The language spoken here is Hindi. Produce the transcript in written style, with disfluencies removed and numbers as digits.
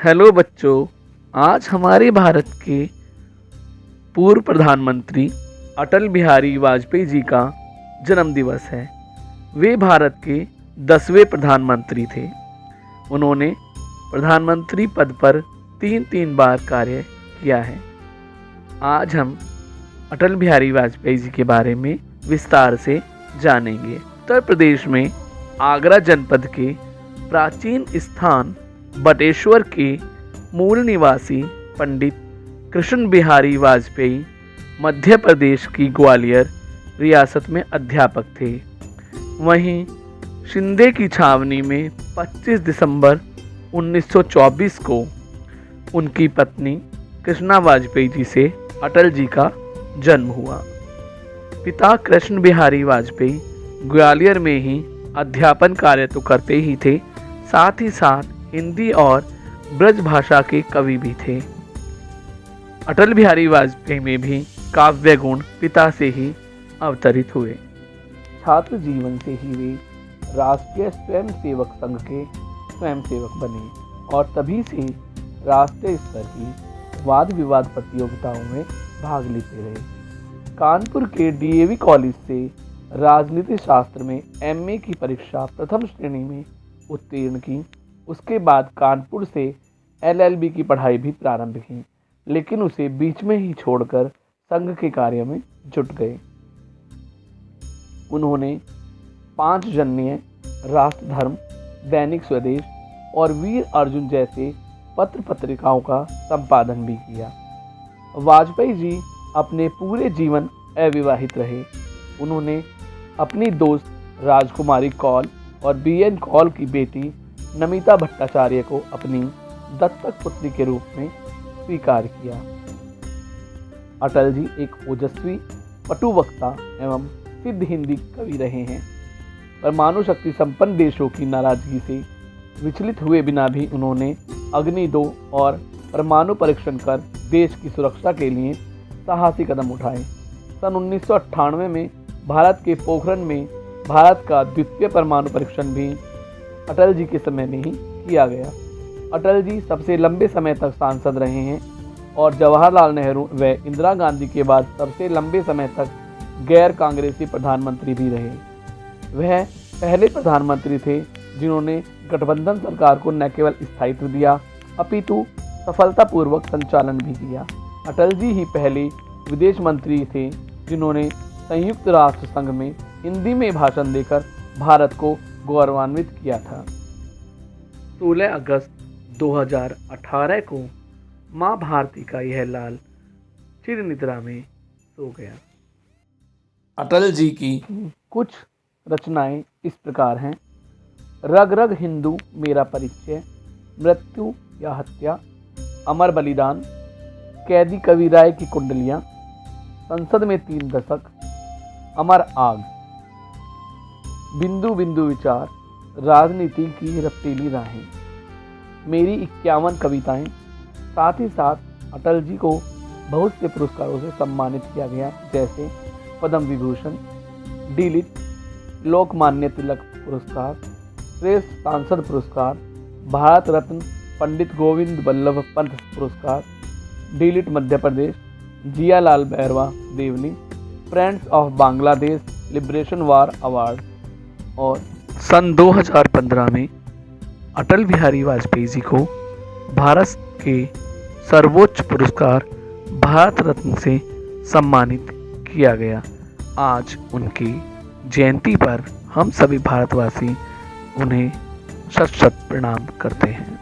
हेलो बच्चों, आज हमारे भारत के पूर्व प्रधानमंत्री अटल बिहारी वाजपेयी जी का जन्म दिवस है। वे भारत के 10वें प्रधानमंत्री थे। उन्होंने प्रधानमंत्री पद पर तीन बार कार्य किया है। आज हम अटल बिहारी वाजपेयी जी के बारे में विस्तार से जानेंगे। उत्तर प्रदेश में आगरा जनपद के प्राचीन स्थान बटेश्वर के मूल निवासी पंडित कृष्ण बिहारी वाजपेयी मध्य प्रदेश की ग्वालियर रियासत में अध्यापक थे। वहीं शिंदे की छावनी में 25 दिसंबर 1924 को उनकी पत्नी कृष्णा वाजपेयी जी से अटल जी का जन्म हुआ। पिता कृष्ण बिहारी वाजपेयी ग्वालियर में ही अध्यापन कार्य तो करते ही थे, साथ ही साथ हिंदी और ब्रज भाषा के कवि भी थे। अटल बिहारी वाजपेयी में भी काव्य गुण पिता से ही अवतरित हुए। छात्र जीवन से ही वे राष्ट्रीय स्वयंसेवक संघ के स्वयंसेवक बने और तभी से राष्ट्रीय स्तर की वाद विवाद प्रतियोगिताओं में भाग लेते रहे। कानपुर के डीएवी कॉलेज से राजनीति शास्त्र में एमए की परीक्षा प्रथम श्रेणी में उत्तीर्ण की। उसके बाद कानपुर से एलएलबी की पढ़ाई भी प्रारंभ की, लेकिन उसे बीच में ही छोड़कर संघ के कार्य में जुट गए। उन्होंने पांचजन्य, राष्ट्रधर्म, दैनिक स्वदेश और वीर अर्जुन जैसे पत्र पत्रिकाओं का संपादन भी किया। वाजपेयी जी अपने पूरे जीवन अविवाहित रहे। उन्होंने अपनी दोस्त राजकुमारी कौल और बीएन कौल की बेटी नमिता भट्टाचार्य को अपनी दत्तक पुत्री के रूप में स्वीकार किया। अटल जी एक ओजस्वी, पटु वक्ता एवं सिद्ध हिंदी कवि रहे हैं। परमाणु शक्ति संपन्न देशों की नाराजगी से विचलित हुए बिना भी उन्होंने अग्नि 2 और परमाणु परीक्षण कर देश की सुरक्षा के लिए साहसी कदम उठाए। सन 1998 में भारत के पोखरण में भारत का द्वितीय परमाणु परीक्षण भी अटल जी के समय में ही किया गया। अटल जी सबसे लंबे समय तक सांसद रहे हैं और जवाहरलाल नेहरू व इंदिरा गांधी के बाद सबसे लंबे समय तक गैर कांग्रेसी प्रधानमंत्री भी रहे। वह पहले प्रधानमंत्री थे जिन्होंने गठबंधन सरकार को न केवल स्थायित्व दिया अपितु सफलतापूर्वक संचालन भी किया। अटल जी ही पहले विदेश मंत्री थे जिन्होंने संयुक्त राष्ट्र संघ में हिंदी में भाषण देकर भारत को गौरवान्वित किया था। 16 अगस्त 2018 को मां भारती का यह लाल चिर निद्रा में सो गया। अटल जी की कुछ रचनाएं इस प्रकार हैं। रग रग हिंदू मेरा परिचय, मृत्यु या हत्या, अमर बलिदान, कैदी कविराय की कुंडलियां, संसद में 3 दशक, अमर आग, बिंदु बिंदु विचार, राजनीति की रफ्तीली राहें, मेरी 51 कविताएं। साथ ही साथ अटल जी को बहुत से पुरस्कारों से सम्मानित किया गया, जैसे पद्म विभूषण, डीलिट, लोकमान्य तिलक पुरस्कार, श्रेष्ठ सांसद पुरस्कार, भारत रत्न पंडित गोविंद बल्लभ पंत पुरस्कार, DLitt Madhya Pradesh, Jiyalal Bairwa Devni, friends of Bangladesh liberation war award. और सन 2015 में अटल बिहारी वाजपेयी जी को भारत के सर्वोच्च पुरस्कार भारत रत्न से सम्मानित किया गया। आज उनकी जयंती पर हम सभी भारतवासी उन्हें शत शत प्रणाम करते हैं।